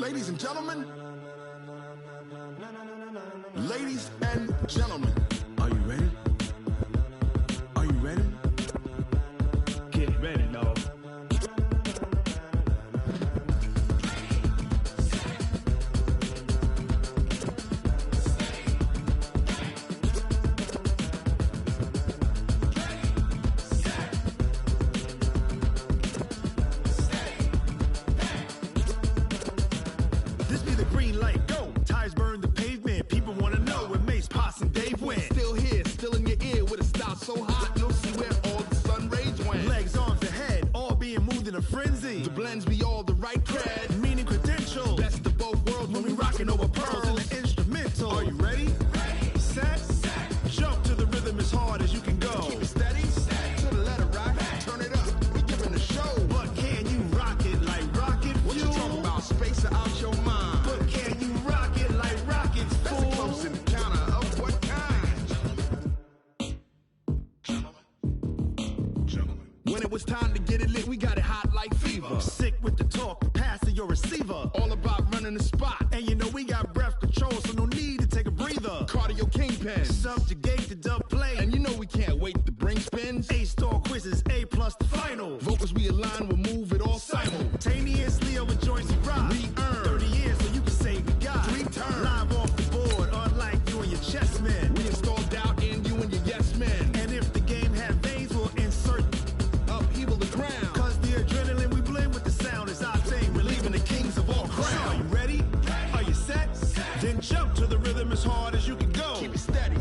Ladies and gentlemen, ladies and gentlemen, are you ready? Are you ready? Get ready, y'all. This be the green light, go. Tires burn the pavement. People wanna know where Mace, Pops, and Dave went. Still here, still in your ear with a style so hot, you'll see where all the sun rays went. Legs, arms, and head, all being moved in a frenzy. The blends be all the right cred, Meaning credentials. best of both worlds when we rockin' over pearls in pearls. the instrumental. Are you ready? Set. Jump to the rhythm as hard as you can go. Keep it steady, to the letter rock, turn it up, we giving a show. But can you rock it like rocket What you fuel? talking about, space or out your mind? But can you rock it like rockets, That's a fool? close encounter of what kind? When it was time to get it lit, we got it hot like fever. Sick with the talk, passing your receiver. All about running the spot, And you know we got breath control, so no need to take a breather. cardio kingpin. Subjugate the dub play. And you know we can't wait to bring spins. A-star quizzes, A+ the final. Vocals we align, we'll move it all Simultaneously over joints and rock. We earn 30 years, so you can say we got 3 turns. live off the board, unlike you and your chess men. We install doubt in you and your yes men. And if the game had veins, we'll insert. Upheaval the ground. Cause the adrenaline we blend with the sound is our thing. Relieving the kings of all crowns. Are you ready? Are you set? Then jump to the rhythm as hard as you can go. Keep it steady,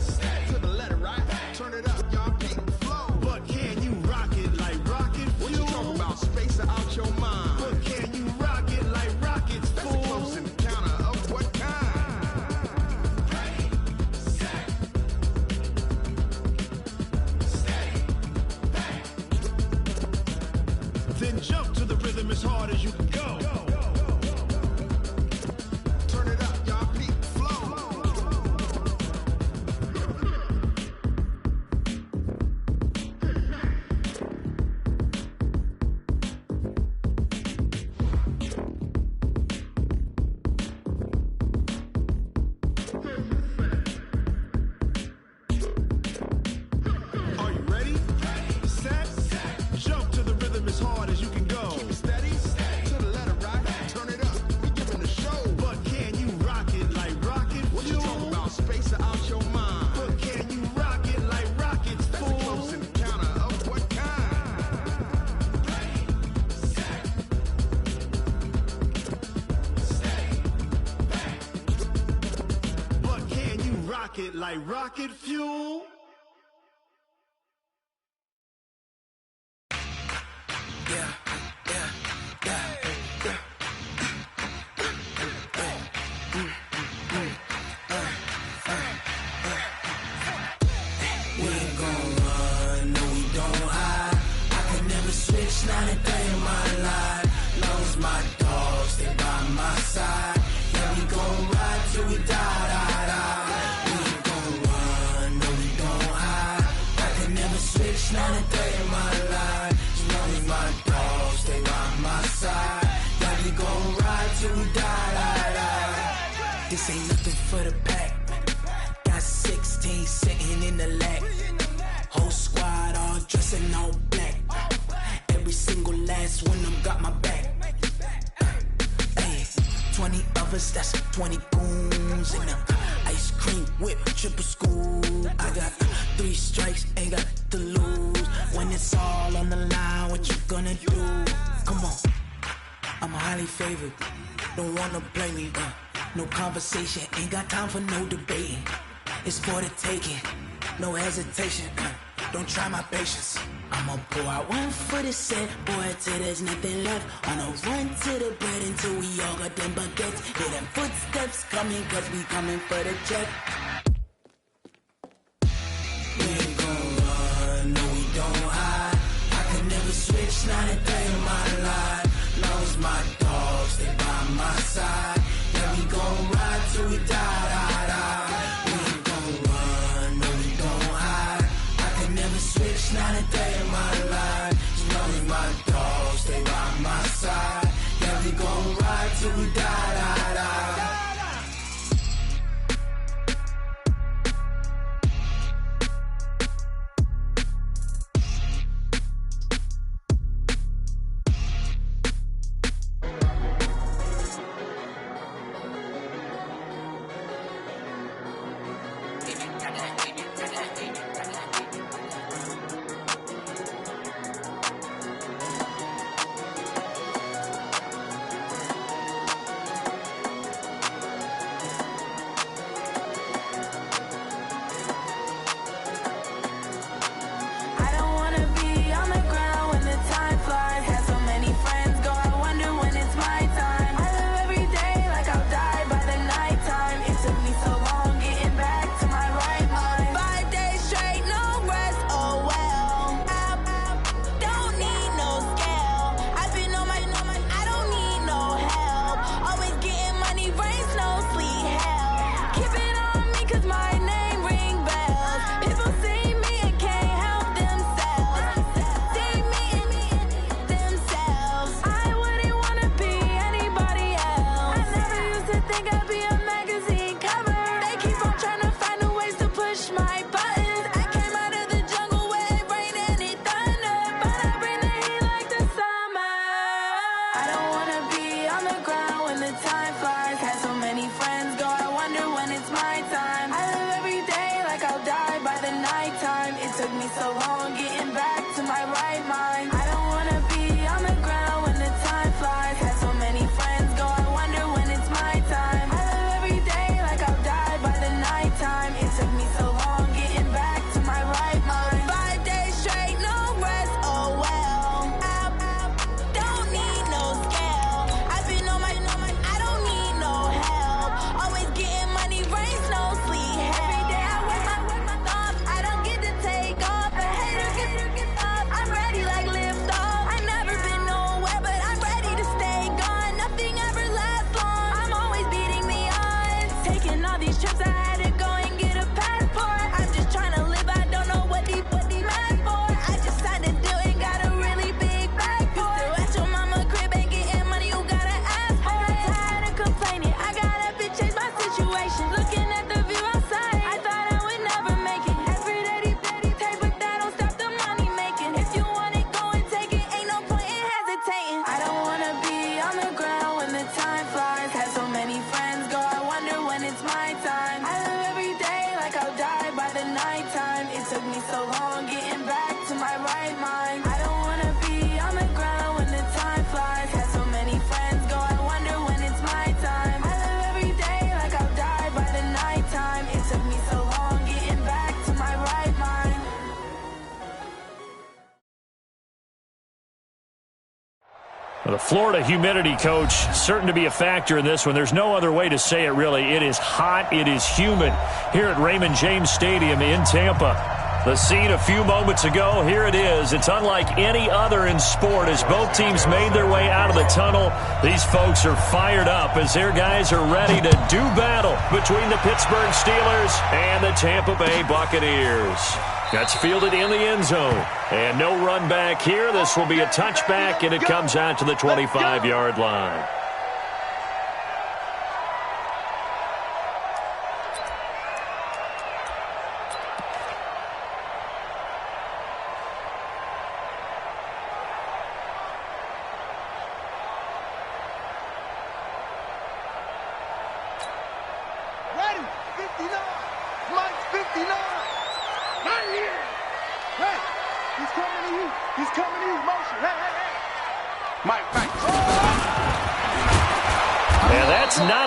to the letter right. Turn it up, y'all keep the flow. But can you rock it like rocket What you fuel? talking about, space or out your mind? But can you rock it like rockets, That's a fool? close encounter of what kind? Then jump to the rhythm as hard as you can go. Turn it up, y'all keep the flow. Are you ready? Set. Jump to the rhythm as hard as you can go. Keep it steady, to the letter right. Turn it up, we giving a show. But can you rock it like rocket What you fuel? talking about, space or out your mind? But can you rock it like rockets, That's a close fool? encounter of what kind? But can you rock it like rocket fuel? We ain't gon' run, no we don't hide. I could never switch, not a day in my life. Long as my dogs, they by my side. Yeah, we gon' ride till we die, die, die. We ain't gon' run, no we don't hide. I could never switch, not a day in my life. As long as my dogs, they by my side. Yeah, we gon' ride till we die, die, die. This ain't nothing for the pack. Got 16 sitting in the lap. Whole squad all dressed in all black. Every single last one of them got my back. Hey, 20 of us, that's 20 goons. And ice cream whip, triple scoop. I got 3 strikes, ain't got to lose. When it's all on the line, what you gonna do? Come on, I'm highly favored. Don't wanna blame me, no conversation, ain't got time for no debating. It's for the taking, no hesitation. Don't try my patience. I'ma pour out one for the set, boy, till there's nothing left. On a run to the bed until we all got them baguettes. Hear them footsteps coming, cause we coming for the check. We ain't gon' run, no we don't hide. I could never switch, not a day in my life. Long as my dogs, they by my side. Yeah, we gon' ride till we die, die, die. We ain't gon' run, no we don't hide. I could never switch, not a day in my life. As long as my dogs, they by my side. Yeah, we gon' ride till we die, die. Well, the Florida humidity, Coach, certain to be a factor in this one. There's no other way to say it, really. It is hot. It is humid here at Raymond James Stadium in Tampa. The scene a few moments ago, here it is. It's unlike any other in sport as both teams made their way out of the tunnel. These folks are fired up as their guys are ready to do battle between the Pittsburgh Steelers and the Tampa Bay Buccaneers. That's fielded in the end zone. And no run back here. This will be a touchback, and it comes out to the 25-yard line.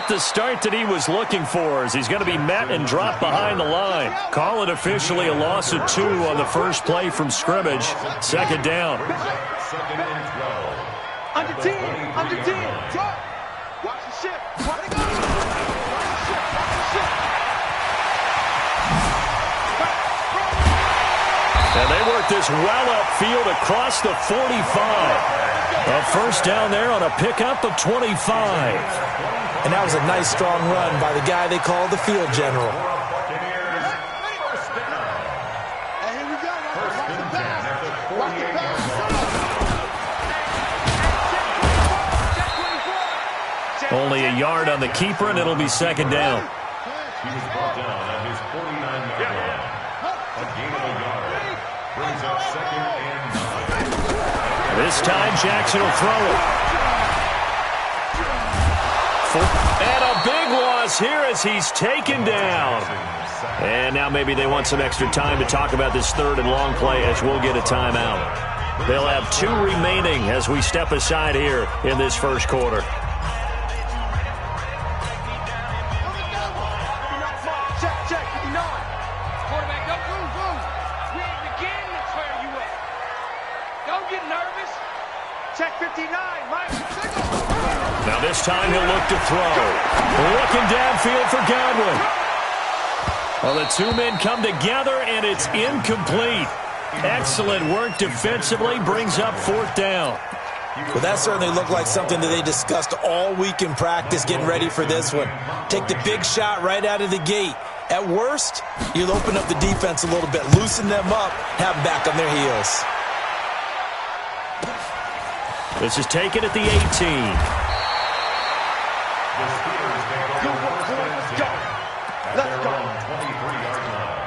The start that he was looking for as he's going to be met and dropped behind the line. Call it officially a loss of 2 on the first play from scrimmage. Second down. Under 10. Watch the ship. And they work this well upfield across the 45. A first down there on a pickup of 25. And that was a nice, strong run by the guy they call the field general. Only a yard on the keeper, and it'll be second down. He was brought down at his 49-yard line. A gain of a yard brings up 2nd and 9. This time, Jackson will throw it. And a big loss here as he's taken down. And now maybe they want some extra time to talk about this third and long play as we'll get a timeout. They'll have 2 remaining as we step aside here in this first quarter. Quarterback, don't move. We ain't beginning to clear you up. Don't get nervous. Check 59, Mike. Now this time he'll look to throw. Looking downfield for Godwin. Well, the 2 men come together, and it's incomplete. Excellent work defensively, brings up 4th down. Well, that certainly looked like something that they discussed all week in practice getting ready for this one. Take the big shot right out of the gate. At worst, you'll open up the defense a little bit, loosen them up, have them back on their heels. This is taken at the 18. Let's go. 23-yard line.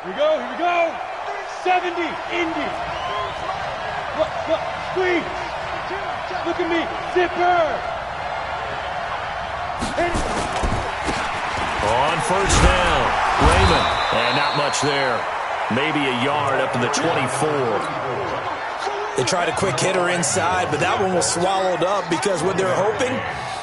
Here we go. 70, Indy. Look, squeeze. Look at me, zipper. On first down, Raymond. And not much there. Maybe a yard up to the 24. They tried a quick hitter inside, but that one was swallowed up because what they're hoping,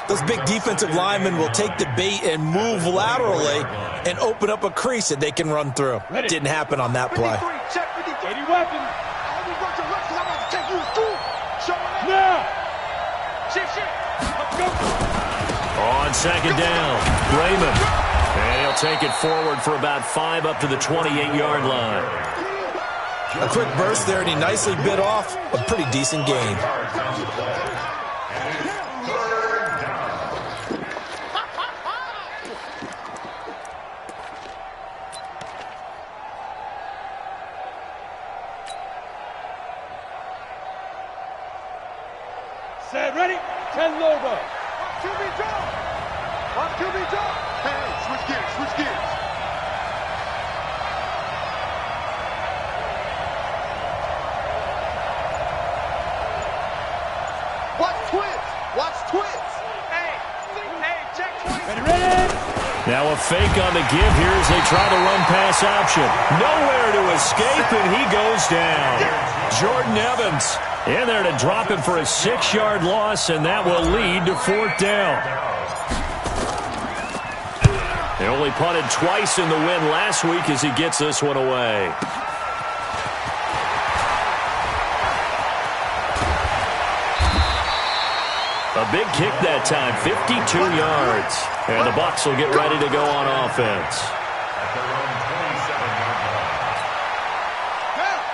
those big defensive linemen will take the bait and move laterally and open up a crease that they can run through. Didn't happen on that play. 80 weapons. Now. Let's go. On second down, Raymond. And he'll take it forward for about 5 up to the 28-yard line. A quick burst there, and he nicely bit off a pretty decent gain. Set, ready? 10 logo. QB drop. Watch QB drop. Hey, switch gears. Watch twits. Hey, check twits. Ready? Now a fake on the give here as they try to run pass option. Nowhere to escape, and he goes down. Jordan Evans In there to drop him for a 6-yard loss, and that will lead to 4th down. They only punted twice in the win last week as he gets this one away. A big kick that time, 52 yards. And the Bucs will get ready to go on offense.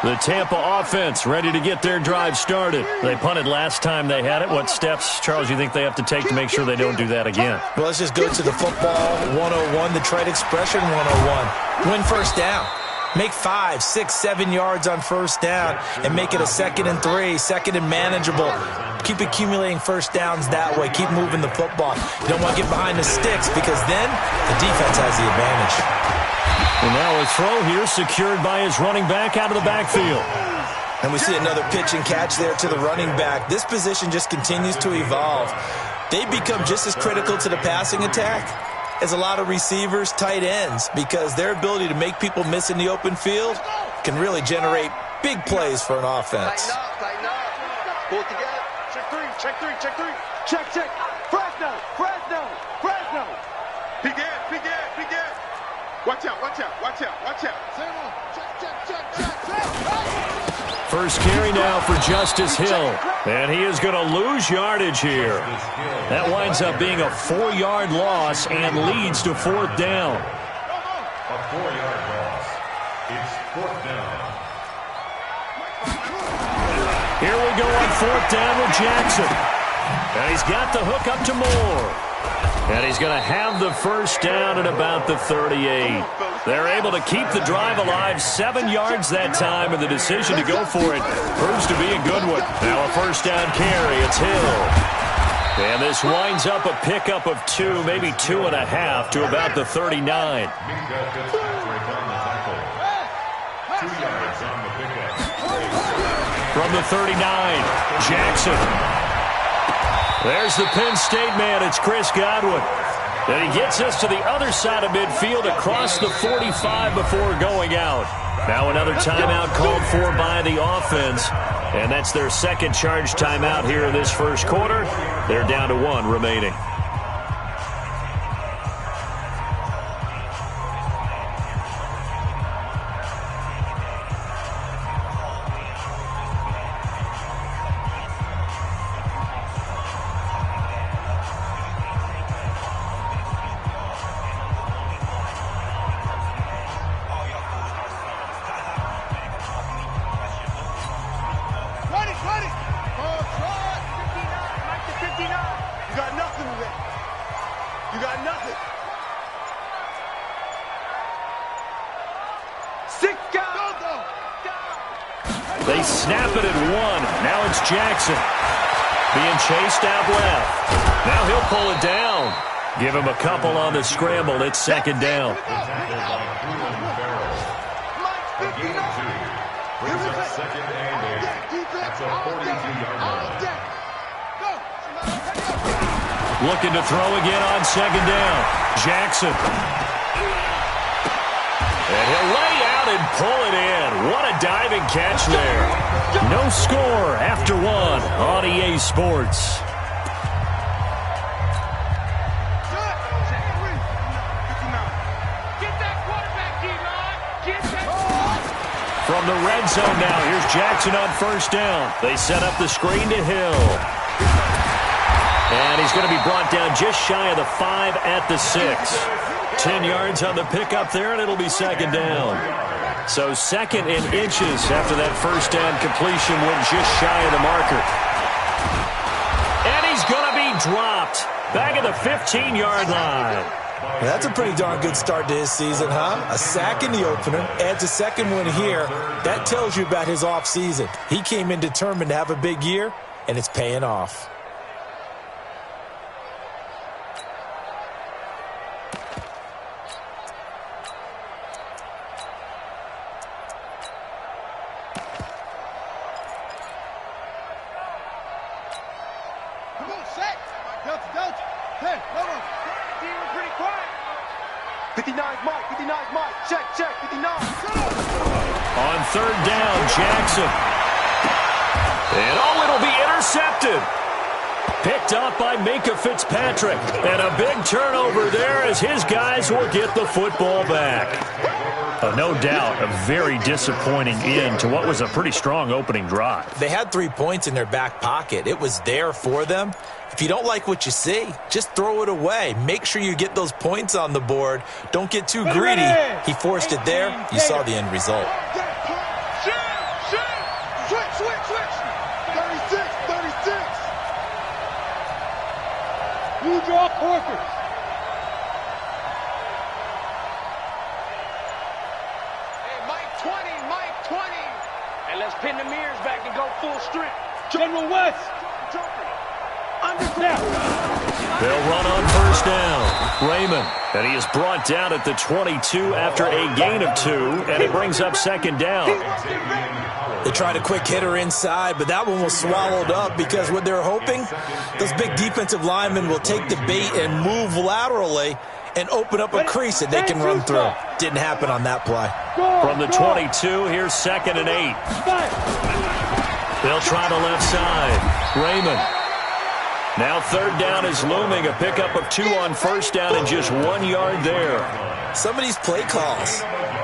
The Tampa offense ready to get their drive started. They punted last time they had it. What steps, Charles, you think they have to take to make sure they don't do that again? Well, let's just go to the football 101, the trade expression 101. Win first down. Make 5, 6, 7 yards on first down and make it a 2nd and 3, 2nd and manageable. Keep accumulating first downs that way. Keep moving the football. You don't want to get behind the sticks because then the defense has the advantage. And now a throw here secured by his running back out of the backfield. And we see another pitch and catch there to the running back. This position just continues to evolve. They become just as critical to the passing attack as a lot of receivers, tight ends, because their ability to make people miss in the open field can really generate big plays for an offense. Tighten up. Pull it together. Check three. Check. Fresno. Peek in. Watch out. First carry now for Justice Hill. And he is going to lose yardage here. That winds up being a 4-yard loss and leads to 4th down. A 4-yard loss. It's 4th down. Here we go on 4th down with Jackson. And he's got the hook up to Moore. And he's going to have the first down at about the 38. They're able to keep the drive alive, 7 yards that time, and the decision to go for it proves to be a good one. Now a first down carry, it's Hill. And this winds up a pickup of 2, maybe 2.5 to about the 39. 2 yards on the pickup. From the 39, Jackson. There's the Penn State man. It's Chris Godwin. And he gets us to the other side of midfield across the 45 before going out. Now another timeout called for by the offense. And that's their second charge timeout here in this first quarter. They're down to 1 remaining. They snap it at 1. Now it's Jackson. Being chased out left. Now he'll pull it down. Give him a couple on the scramble. It's 2nd down. Brings up 2nd and 8. That's a 42-yard line. Looking to throw again on 2nd down. Jackson. And he'll lay out and pull it in. What a diving catch there. No score after 1 on EA Sports. From the red zone now, here's Jackson on first down. They set up the screen to Hill. And he's going to be brought down just shy of the 5 at the 6. 10 yards on the pickup there, and it'll be 2nd down. So 2nd and inches after that first down completion went just shy of the marker. And he's going to be dropped back at the 15-yard line. That's a pretty darn good start to his season, huh? A sack in the opener, adds a second one here. That tells you about his offseason. He came in determined to have a big year, and it's paying off. Come on, set. Delta. Hey, come on. Team was pretty quiet. 59's Mike. Check, 59. On 3rd down, Jackson. And it'll be intercepted. Picked up by Minkah Fitzpatrick. And a big turnover there as his guys will get the football back. No doubt, a very disappointing end to what was a pretty strong opening drive. They had 3 points in their back pocket. It was there for them. If you don't like what you see, just throw it away. Make sure you get those points on the board. Don't get too greedy. He forced it there. You saw the end result. You draw Corkers. Hey, Mike 20. And let's pin the mirrors back and go full strength. General West. They'll run on first down. Raymond. And he is brought down at the 22 after a gain of 2. And it brings up second down. They tried a quick hitter inside, but that one was swallowed up because what they're hoping, those big defensive linemen will take the bait and move laterally and open up a crease that they can run through. Didn't happen on that play. From the 22, here's 2nd and 8. They'll try the left side. Raymond. Now 3rd down is looming. A pickup of 2 on first down and just 1 yard there. Some of these play calls,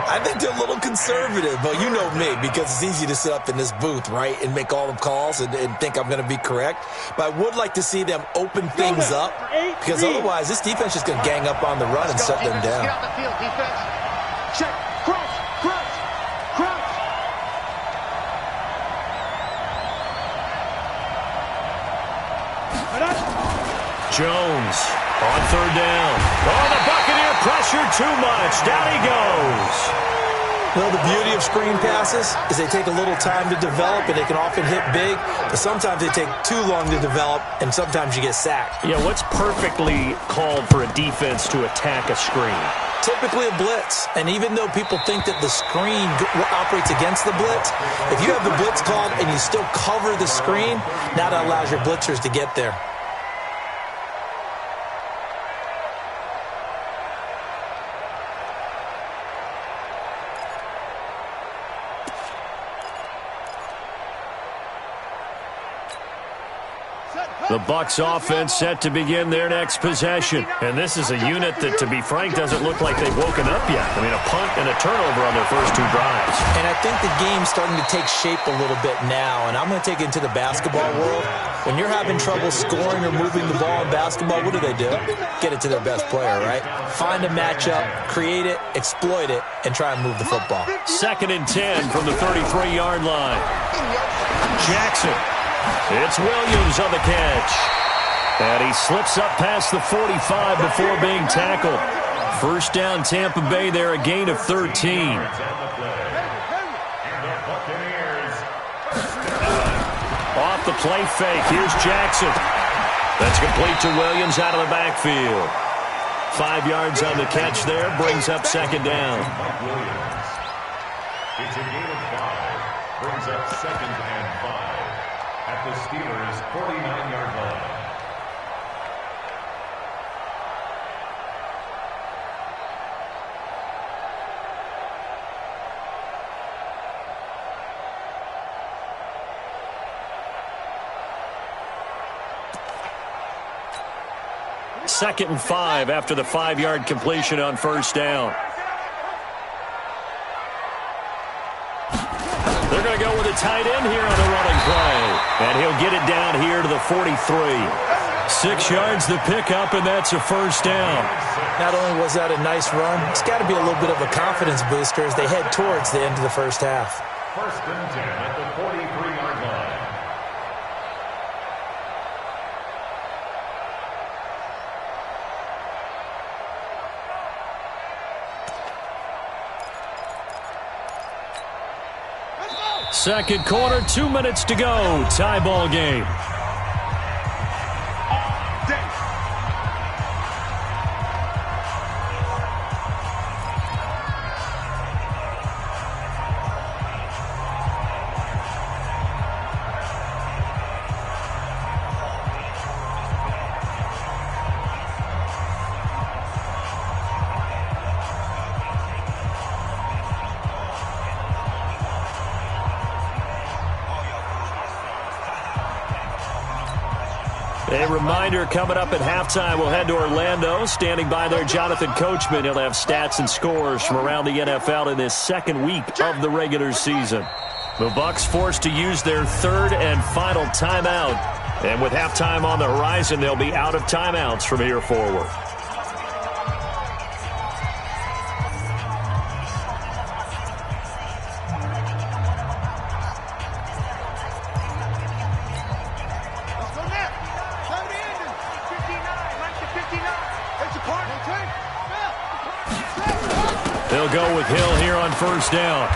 I think they're a little conservative, but you know me, because it's easy to sit up in this booth, right, and make all the calls and think I'm going to be correct. But I would like to see them open things up, because otherwise this defense is going to gang up on the run and shut them down. Get out the field, defense. Check. Crouch. Jones on 3rd down. Oh, the Buccaneer pressure too much. Down he goes. Well, the beauty of screen passes is they take a little time to develop, and they can often hit big, but sometimes they take too long to develop, and sometimes you get sacked. Yeah, what's perfectly called for a defense to attack a screen? Typically a blitz, and even though people think that the screen operates against the blitz, if you have the blitz called and you still cover the screen, now that allows your blitzers to get there. The Bucs offense set to begin their next possession. And this is a unit that, to be frank, doesn't look like they've woken up yet. I mean, a punt and a turnover on their first 2 drives. And I think the game's starting to take shape a little bit now. And I'm going to take it into the basketball world. When you're having trouble scoring or moving the ball in basketball, what do? Get it to their best player, right? Find a matchup, create it, exploit it, and try and move the football. 2nd and 10 from the 33-yard line. Jackson. It's Williams on the catch. And he slips up past the 45 before being tackled. First down, Tampa Bay there, a gain of 13. Off the play fake, here's Jackson. That's complete to Williams out of the backfield. 5 yards on the catch there, brings up second down. It's a gain of 5, brings up 2nd and 5. At the Steelers' 49-yard line. Second and 5 after the 5-yard completion on first down. They're going to go with a tight end here on the running play. And he'll get it down here to the 43. 6 yards the pickup, and that's a first down. Not only was that a nice run, it's got to be a little bit of a confidence booster as they head towards the end of the first half. 1st and 10 at the 43-yard line. Second quarter, 2 minutes to go. Tie ball game. A reminder coming up at halftime, we'll head to Orlando. Standing by there, Jonathan Coachman. He'll have stats and scores from around the NFL in this second week of the regular season. The Bucs forced to use their third and final timeout. And with halftime on the horizon, they'll be out of timeouts from here forward. They'll go with Hill here on first down.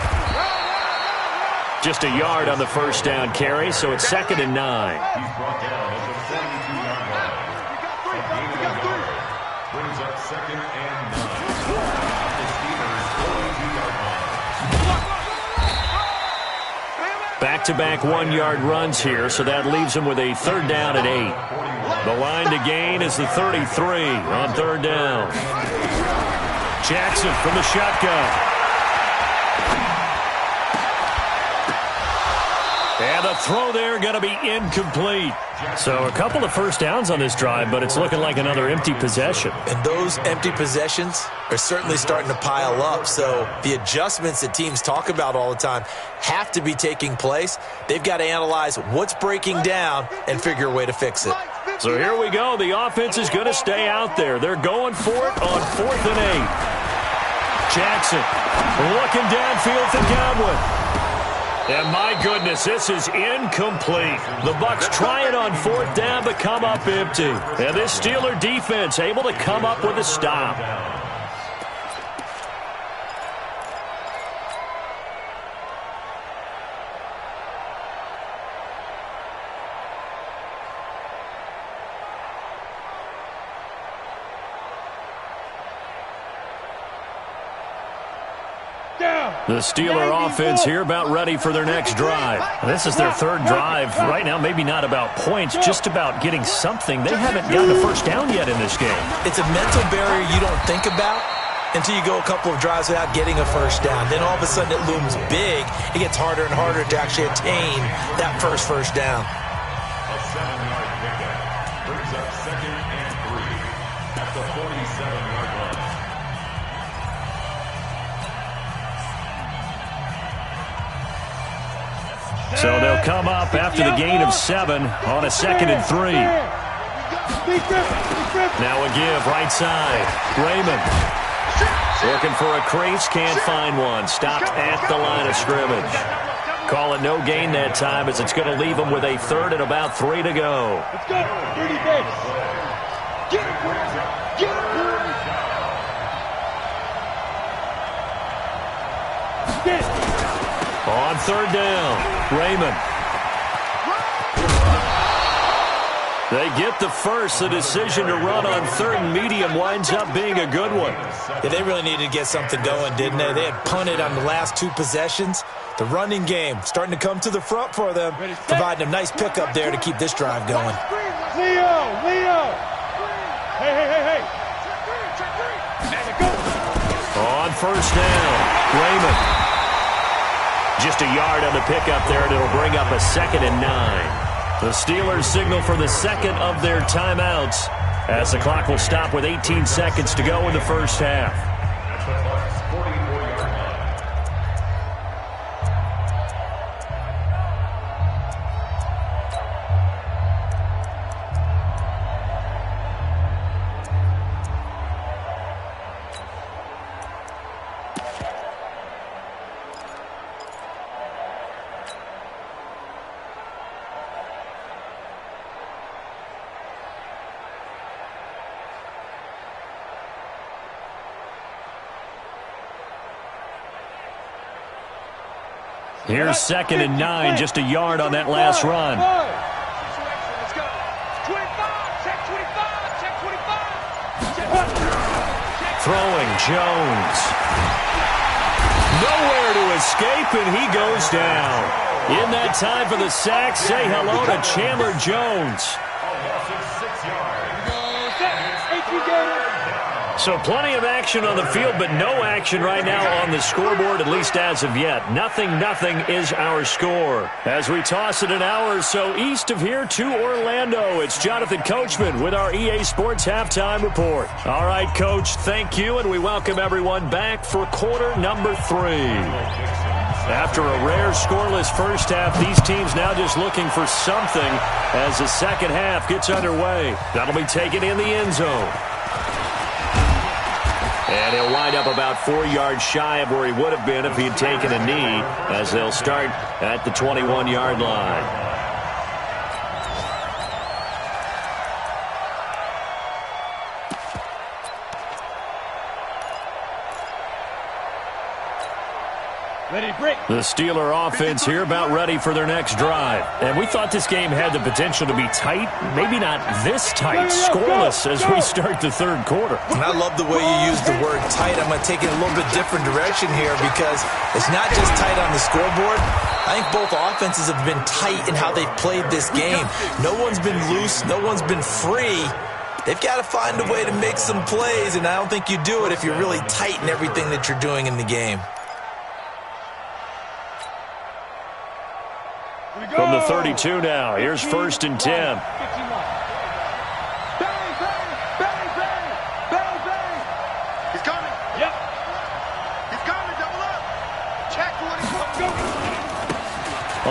Just a yard on the first down carry, so it's 2nd and 9. He's brought down at the 42-yard line. A gain of a yard. Brings up 2nd and 9. The Steelers' 42-yard line. Back-to-back 1-yard runs here, so that leaves them with a 3rd down and 8. The line to gain is the 33 on 3rd down. Jackson from the shotgun. And the throw there going to be incomplete. So a couple of first downs on this drive, but it's looking like another empty possession. And those empty possessions are certainly starting to pile up. So the adjustments that teams talk about all the time have to be taking place. They've got to analyze what's breaking down and figure a way to fix it. So here we go. The offense is going to stay out there. They're going for it on 4th and 8. Jackson looking downfield for Godwin. And my goodness, this is incomplete. The Bucs try it on 4th down, but come up empty. And this Steeler defense able to come up with a stop. The Steeler offense here about ready for their next drive. This is their 3rd drive. Right now, maybe not about points, just about getting something. They haven't gotten a first down yet in this game. It's a mental barrier you don't think about until you go a couple of drives without getting a first down. Then all of a sudden it looms big. It gets harder and harder to actually attain that first down. A 7-yard pickup brings up 2nd and 3 at the 47-yard line. So they'll come up after the gain of 7 on a 2nd and 3. Now a give right side. Raymond looking for a crease, can't find one. Stopped at the line of scrimmage. Call it no gain that time as it's going to leave them with a 3rd and about 3 to go. Let's go. 30 base. Get it. On 3rd down, Raymond. They get the first. The decision to run on 3rd and medium winds up being a good one. Yeah, they really needed to get something going, didn't they? They had punted on the last 2 possessions. The running game starting to come to the front for them, providing a nice pickup there to keep this drive going. Leo! Hey! On 1st down, Raymond. Just a yard on the pickup there, and it'll bring up a 2nd and 9. The Steelers signal for the 2nd of their timeouts as the clock will stop with 18 seconds to go in the first half. At the Bucs' 44-yard line. Here's 2nd and 9, just a yard on that last run. Let's go. 25, check 25, check 25. Throwing Jones. Nowhere to escape, and he goes down. In that time for the sack, say hello to Chandler Jones. So plenty of action on the field, but no action right now on the scoreboard, at least as of yet. Nothing is our score. As we toss it an hour or so east of here to Orlando, it's Jonathan Coachman with our EA Sports Halftime Report. All right, Coach, thank you, and we welcome everyone back for quarter number 3. After a rare scoreless first half, these teams now just looking for something as the second half gets underway. That'll be taken in the end zone. And he'll wind up about 4 yards shy of where he would have been if he had taken a knee, as they'll start at the 21-yard line. The Steeler offense here about ready for their next drive. And we thought this game had the potential to be tight, maybe not this tight, scoreless as we start the third quarter. And I love the way you use the word tight. I'm going to take it a little bit different direction here because it's not just tight on the scoreboard. I think both offenses have been tight in how they've played this game. No one's been loose. No one's been free. They've got to find a way to make some plays, and I don't think you do it if you're really tight in everything that you're doing in the game. From the 32 now, here's 1st and 10. Bang, bang, bang, bang. He's coming. Yep. He's coming. Double up. Check what he's going.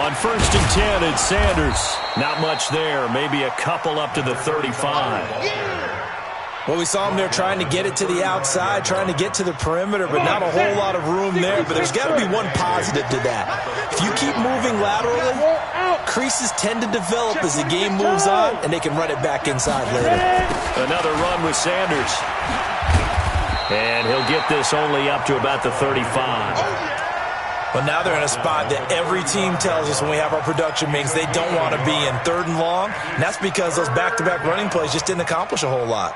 On 1st and 10, it's Sanders. Not much there. Maybe a couple up to the 35. Well, we saw him there trying to get it to the outside, trying to get to the perimeter, but not a whole lot of room there. But there's got to be one positive to that. If you keep moving laterally, creases tend to develop as the game moves on, and they can run it back inside later. Another run with Sanders. And he'll get this only up to about the 35. But now they're in a spot that every team tells us when we have our production meetings they don't want to be in, 3rd and long. And that's because those back-to-back running plays just didn't accomplish a whole lot.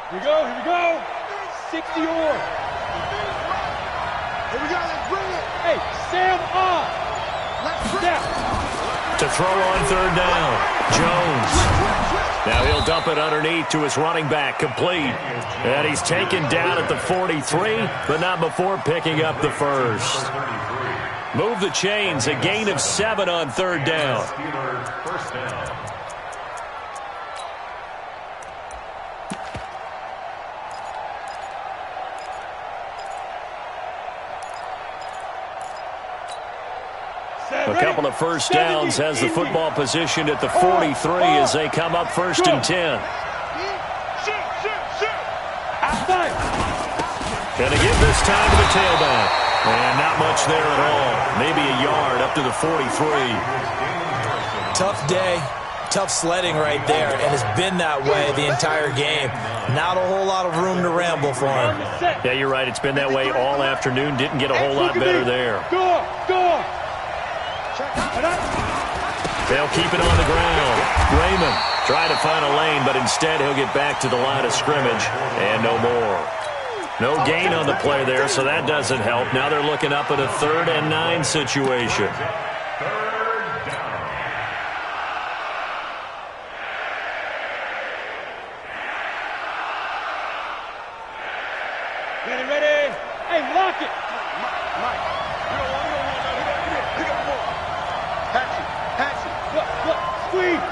Here we go. 60 or. Here we go, let's bring it. Hey, Sam on. Let's step. To throw on 3rd down, Jones. Now he'll dump it underneath to his running back, complete. And he's taken down at the 43, but not before picking up the first. Move the chains, a gain of 7 on 3rd down. First down. A couple of first downs has the football positioned at the 43 as they come up 1st and 10. And again this time to the tailback. And not much there at all. Maybe a yard up to the 43. Tough day. Tough sledding right there, and it's been that way the entire game. Not a whole lot of room to ramble for him. Yeah, you're right. It's been that way all afternoon. Didn't get a whole lot better there. Go. They'll keep it on the ground. Raymond trying to find a lane, but instead he'll get back to the line of scrimmage and no more. No gain on the play there, so that doesn't help. Now they're looking up at a 3rd and 9 situation. Ready. Hey, lock it. Mike. You don't want to pick up the ball. Patch it. Look. Squeeze.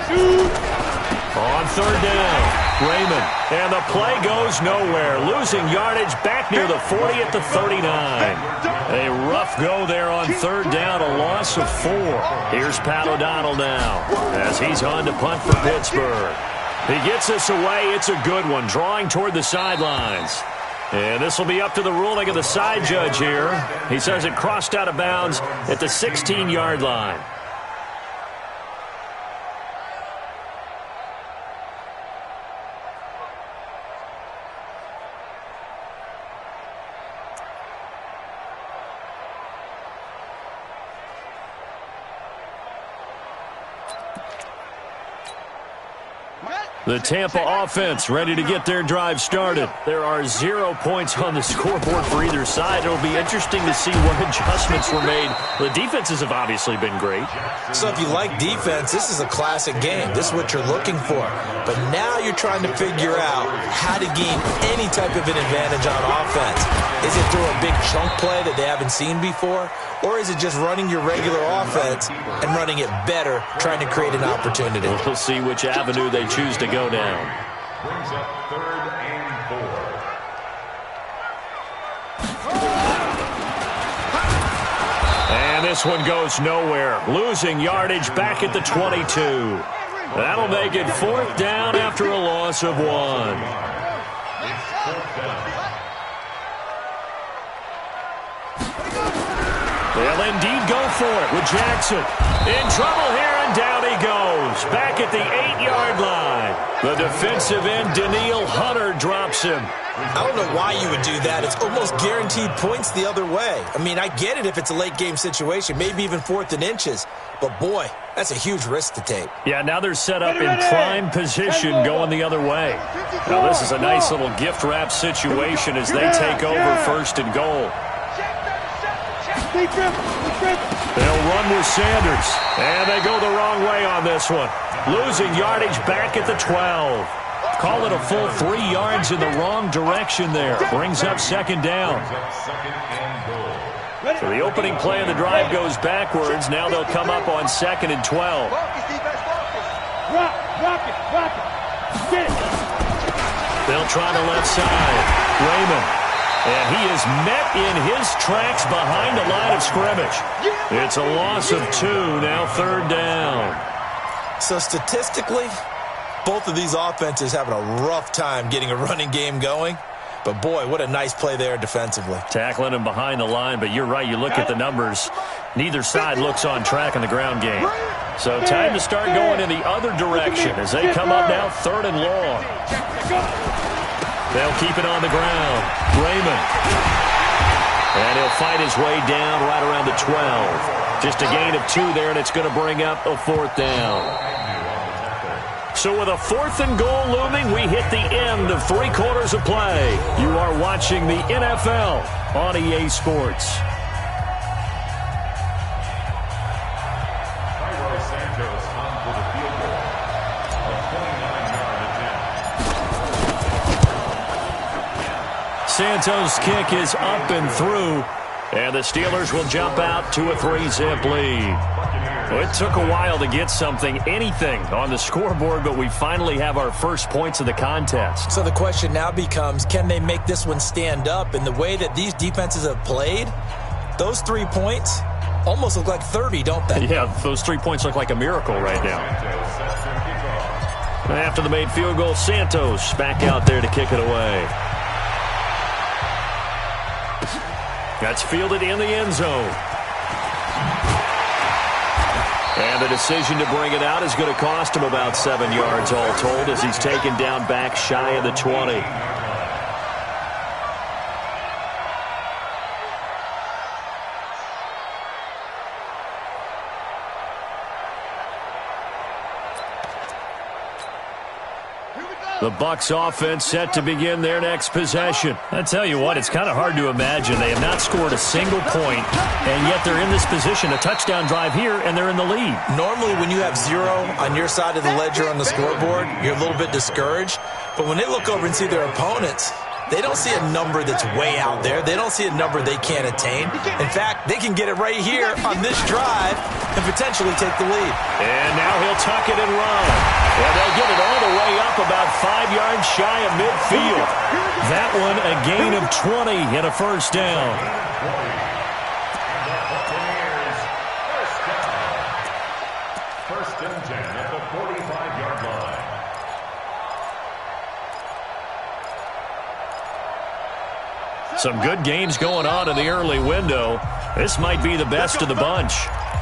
Shoot. On 3rd down, Raymond. And the play goes nowhere. Losing yardage back near the 40 at the 39. A rough go there on 3rd down, a loss of 4. Here's Pat O'Donnell now as he's on to punt for Pittsburgh. He gets this away. It's a good one, drawing toward the sidelines. And this will be up to the ruling of the side judge here. He says it crossed out of bounds at the 16-yard line. The Tampa offense ready to get their drive started. There are 0 points on the scoreboard for either side. It'll be interesting to see what adjustments were made. The defenses have obviously been great. So if you like defense, this is a classic game. This is what you're looking for. But now you're trying to figure out how to gain any type of an advantage on offense. Is it through a big chunk play that they haven't seen before? Or is it just running your regular offense and running it better, trying to create an opportunity? We'll see which avenue they choose to go down. Brings up 3rd and 4. And this one goes nowhere. Losing yardage back at the 22. That'll make it 4th down after a loss of 1. It's 4th down. They'll indeed go for it with Jackson. In trouble here, and down he goes. Back at the 8-yard line. The defensive end, Daniil Hunter, drops him. I don't know why you would do that. It's almost guaranteed points the other way. I mean, I get it if it's a late-game situation, maybe even 4th and inches. But, boy, that's a huge risk to take. Yeah, now they're set up in prime position going the other way. Now, this is a nice little gift-wrap situation as they take over 1st and goal. They'll run with Sanders, and they go the wrong way on this one. Losing yardage back at the 12. Call it a full 3 yards in the wrong direction there. Brings up 2nd down. So the opening play of the drive goes backwards. Now they'll come up on 2nd and 12. They'll try the left side. Raymond. And he is met in his tracks behind the line of scrimmage. It's a loss of 2, now 3rd down. So statistically, both of these offenses having a rough time getting a running game going. But, boy, what a nice play there defensively. Tackling him behind the line, but you're right. You look at the numbers. Neither side looks on track in the ground game. So time to start going in the other direction as they come up now 3rd and long. They'll keep it on the ground. Raymond. And he'll fight his way down right around the 12. Just a gain of 2 there, and it's going to bring up a 4th down. So with a 4th and goal looming, we hit the end of 3 quarters of play. You are watching the NFL on EA Sports. Santos' kick is up and through, and the Steelers will jump out to a 3-zip lead. Well, it took a while to get anything on the scoreboard, but we finally have our first points of the contest. So the question now becomes, can they make this one stand up? And the way that these defenses have played, those 3 points almost look like 30, don't they? Yeah, those 3 points look like a miracle right now. After the made field goal, Santos back out there to kick it away. That's fielded in the end zone. And the decision to bring it out is going to cost him about 7 yards all told as he's taken down back shy of the 20. The Bucs offense set to begin their next possession. I tell you what, it's kind of hard to imagine. They have not scored a single point, and yet they're in this position. A touchdown drive here, and they're in the lead. Normally, when you have 0 on your side of the ledger on the scoreboard, you're a little bit discouraged. But when they look over and see their opponents, they don't see a number that's way out there. They don't see a number they can't attain. In fact, they can get it right here on this drive and potentially take the lead. And now he'll tuck it and run. And they'll get it all the way up about 5 yards shy of midfield. That one a gain of 20 and a 1st down. First and 10 at the 45-yard line. Some good games going on in the early window. This might be the best of the bunch.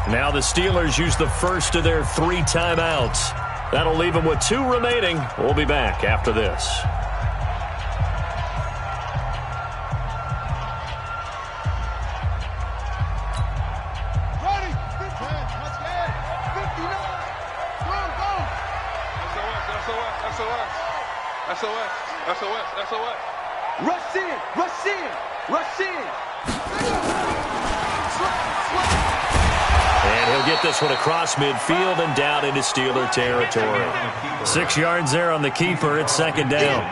Now the Steelers use the first of their 3 timeouts. That'll leave them with 2 remaining. We'll be back after this. Ready? 15. Let's get it. 59. Go, go. That's all right. SOS. SOS. SOS. Rush in. Rush in. Rush in. And he'll get this one across midfield and down into Steeler territory. 6 yards there on the keeper. It's second down.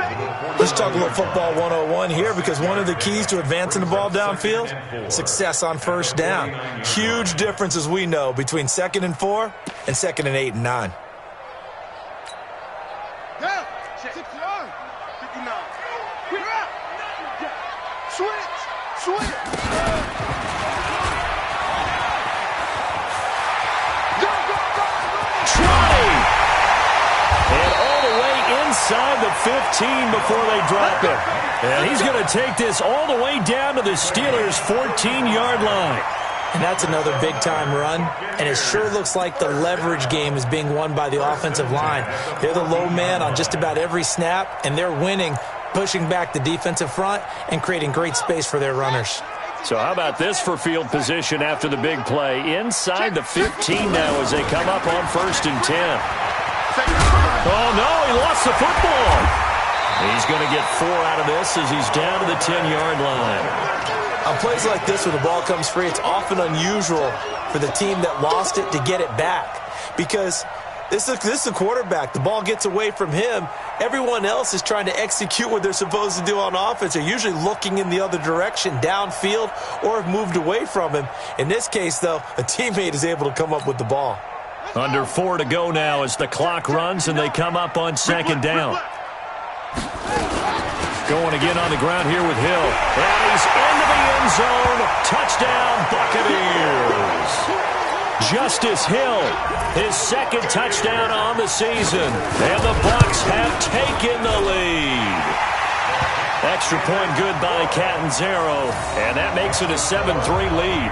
Let's talk a little football 101 here, because one of the keys to advancing the ball downfield, success on first down. Huge difference, as we know, between 2nd and 4 and 2nd and 8 and 9. Down. 61. 59. We're out. Switch. Switch. And all the way inside the 15 before they drop it. And he's going to take this all the way down to the Steelers' 14-yard line. And that's another big-time run, and it sure looks like the leverage game is being won by the offensive line. They're the low man on just about every snap, and they're winning, pushing back the defensive front and creating great space for their runners. So how about this for field position after the big play? Inside the 15 now as they come up on 1st and 10. Oh, no, he lost the football. He's going to get 4 out of this as he's down to the 10-yard line. On plays like this where the ball comes free, it's often unusual for the team that lost it to get it back, because this is the quarterback. The ball gets away from him. Everyone else is trying to execute what they're supposed to do on offense. They're usually looking in the other direction, downfield, or have moved away from him. In this case, though, a teammate is able to come up with the ball. Under 4 to go now as the clock runs and they come up on 2nd down. Going again on the ground here with Hill. And he's into the end zone. Touchdown, Buccaneers. Justice Hill, his 2d touchdown on the season. And the Bucs have taken the lead. Extra point good by Catanzaro. And that makes it a 7-3 lead.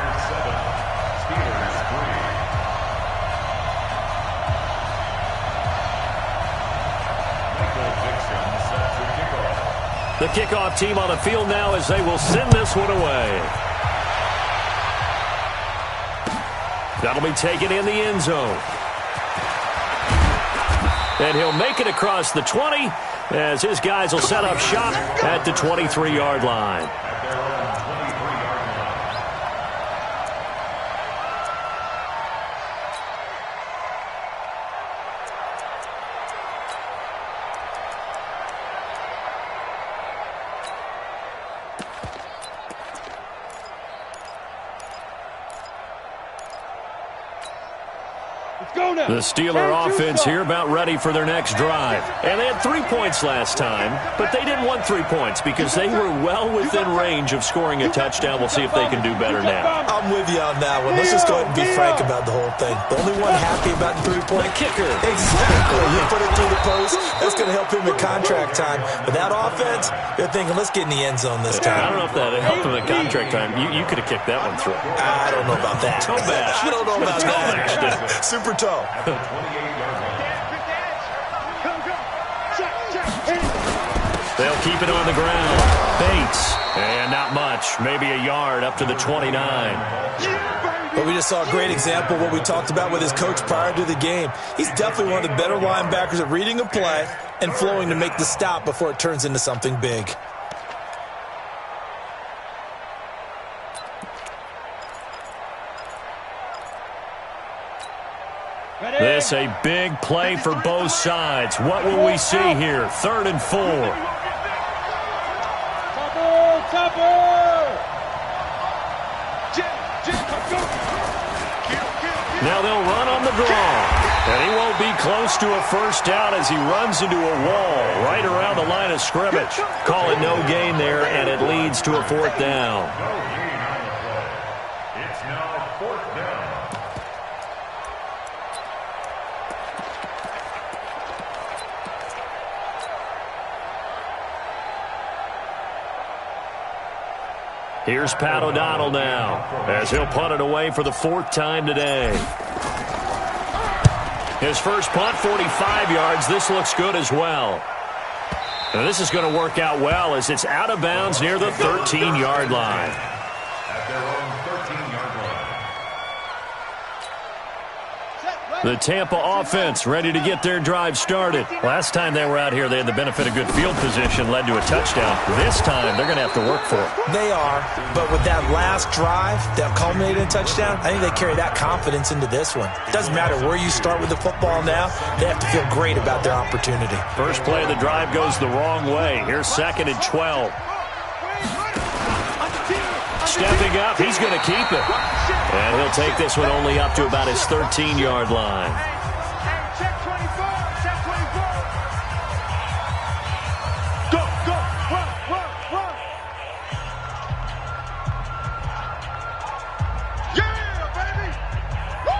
The kickoff team on the field now as they will send this one away. That'll be taken in the end zone. And he'll make it across the 20 as his guys will set up shop at the 23-yard line. The Steeler offense here about ready for their next drive. And they had 3 points last time, but they didn't want 3 points because they were well within range of scoring a touchdown. We'll see if they can do better now. I'm with you on that one. Let's just go ahead and be frank about the whole thing. The only one happy about the 3-point kicker. Exactly. You put it through the post. That's going to help him in contract time. But that offense, they're thinking, let's get in the end zone this time. I don't know if that helped him in contract time. You could have kicked that one through. I don't know about that. Toe bash. I don't know about that. Super toe. They'll keep it on the ground. Bates. And not much. Maybe a yard up to the 29. But we just saw a great example of what we talked about with his coach prior to the game. He's definitely one of the better linebackers at reading a play and flowing to make the stop before it turns into something big. This a big play for both sides. What will we see here? 3rd and 4. Now they'll run on the draw. And he won't be close to a first down as he runs into a wall right around the line of scrimmage. Call it no gain there, and it leads to a 4th down. It's now 4th down. Here's Pat O'Donnell now as he'll punt it away for the 4th time today. His first punt, 45 yards. This looks good as well. Now this is going to work out well as it's out of bounds near the 13-yard line. At their own 13-yard line. The Tampa offense ready to get their drive started. Last time they were out here, they had the benefit of good field position, led to a touchdown. This time, they're going to have to work for it. They are, but with that last drive that culminated in a touchdown, I think they carry that confidence into this one. It doesn't matter where you start with the football now, they have to feel great about their opportunity. First play of the drive goes the wrong way. Here's 2nd and 12. Stepping up, he's going to keep it. And he'll take this one only up to about his 13-yard line. Check 24, check 24. Go, run. Yeah, baby. Woo!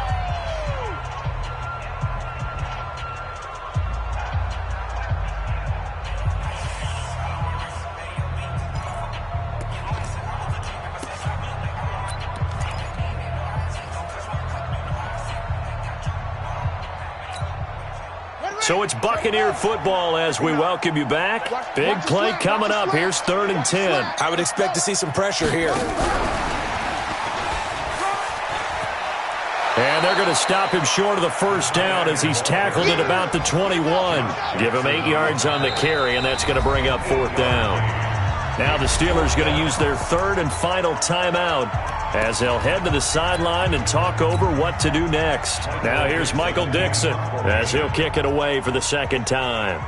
So it's Buccaneer football as we welcome you back. Big play coming up. Here's 3rd and 10. I would expect to see some pressure here. And they're going to stop him short of the first down as he's tackled at about the 21. Give him 8 yards on the carry, and that's going to bring up 4th down. Now the Steelers going to use their 3rd and final timeout as they'll head to the sideline and talk over what to do next. Now here's Michael Dixon as he'll kick it away for the 2nd time.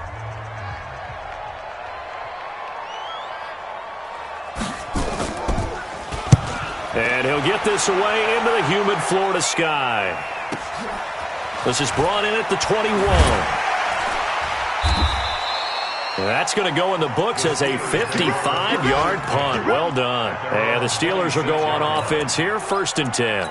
And he'll get this away into the humid Florida sky. This is brought in at the 21. That's going to go in the books as a 55-yard punt. Well done. And the Steelers will go on offense here, 1st and 10.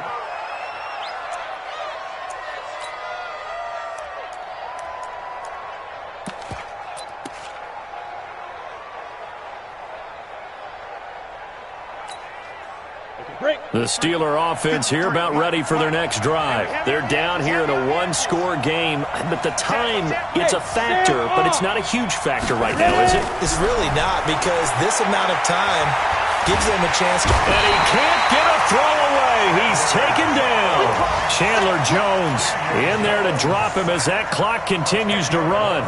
The Steeler offense here about ready for their next drive. They're down here in a one-score game, but the time, it's a factor, but it's not a huge factor right now, is it? It's really not, because this amount of time gives them a chance to... And he can't get a throw away. He's taken down. Chandler Jones in there to drop him as that clock continues to run.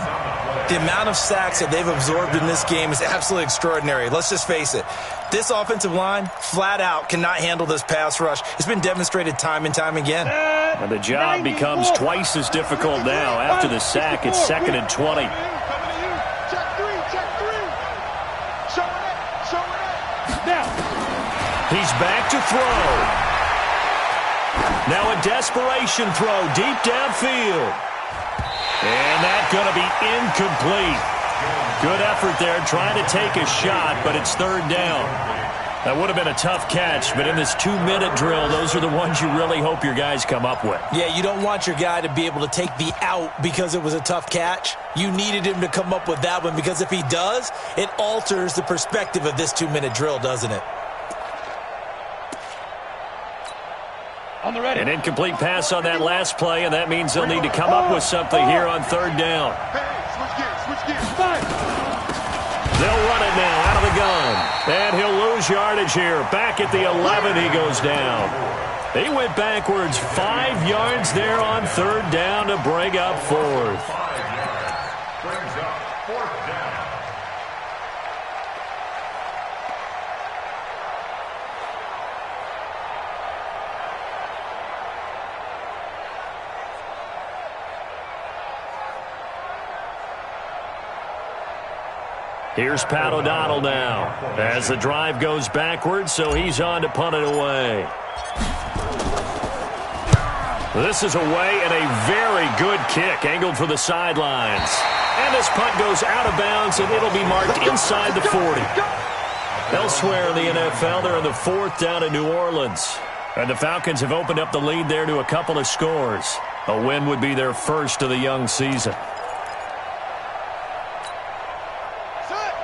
The amount of sacks that they've absorbed in this game is absolutely extraordinary. Let's just face it. This offensive line, flat out, cannot handle this pass rush. It's been demonstrated time and time again. And the job becomes twice as difficult now. After the sack, it's 2nd and 20. Check 3. Show it. Now. He's back to throw. Now a desperation throw deep downfield. And that's going to be incomplete. Good effort there trying to take a shot, but it's 3rd down. That would have been a tough catch, but in this 2-minute drill, those are the ones you really hope your guys come up with. Yeah, you don't want your guy to be able to take the out because it was a tough catch. You needed him to come up with that one, because if he does, it alters the perspective of this 2-minute drill, doesn't it? On the ready. An incomplete pass on that last play, and that means they'll need to come up with something here on 3rd down. Switch gears. Fire. They'll run it now out of the gun. And he'll lose yardage here. Back at the 11, he goes down. He went backwards 5 yards there on 3rd down to bring up 4th. 5 yards. Brings up 4th down. Here's Pat O'Donnell now as the drive goes backwards, so he's on to punt it away. This is away and a very good kick angled for the sidelines. And this punt goes out of bounds, and it'll be marked inside the 40. Elsewhere in the NFL, they're in the 4th down in New Orleans. And the Falcons have opened up the lead there to a couple of scores. A win would be their first of the young season.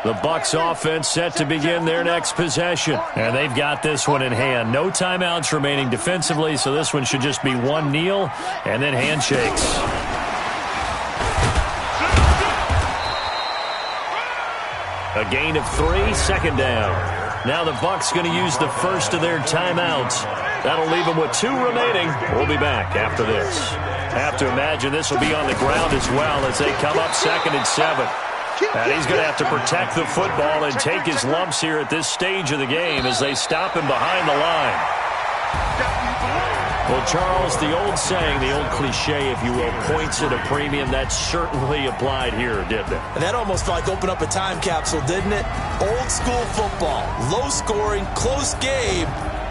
The Bucs offense set to begin their next possession. And they've got this one in hand. No timeouts remaining defensively, so this one should just be one kneel and then handshakes. A gain of 3, 2nd down. Now the Bucs going to use the first of their timeouts. That'll leave them with 2 remaining. We'll be back after this. Have to imagine this will be on the ground as well as they come up 2nd and 7. And he's going to have to protect the football and take his lumps here at this stage of the game as they stop him behind the line. Well, Charles, the old saying, the old cliche, if you will, points at a premium, that certainly applied here, didn't it? And that almost like opened up a time capsule, didn't it? Old school football, low scoring, close game.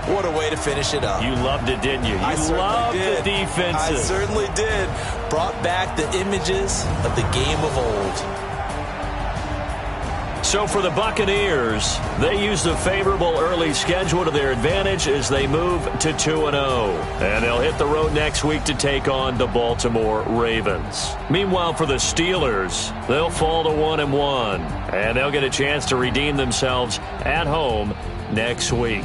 What a way to finish it up. You loved it, didn't you? You loved the defenses. I certainly did. Brought back the images of the game of old. So for the Buccaneers, they used a favorable early schedule to their advantage as they move to 2-0. And they'll hit the road next week to take on the Baltimore Ravens. Meanwhile, for the Steelers, they'll fall to 1-1. And they'll get a chance to redeem themselves at home next week.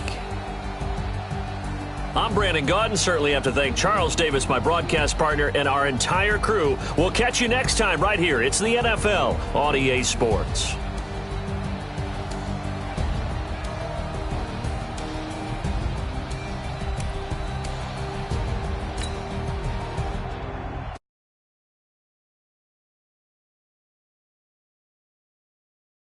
I'm Brandon Gaudin. Certainly have to thank Charles Davis, my broadcast partner, and our entire crew. We'll catch you next time right here. It's the NFL on EA Sports.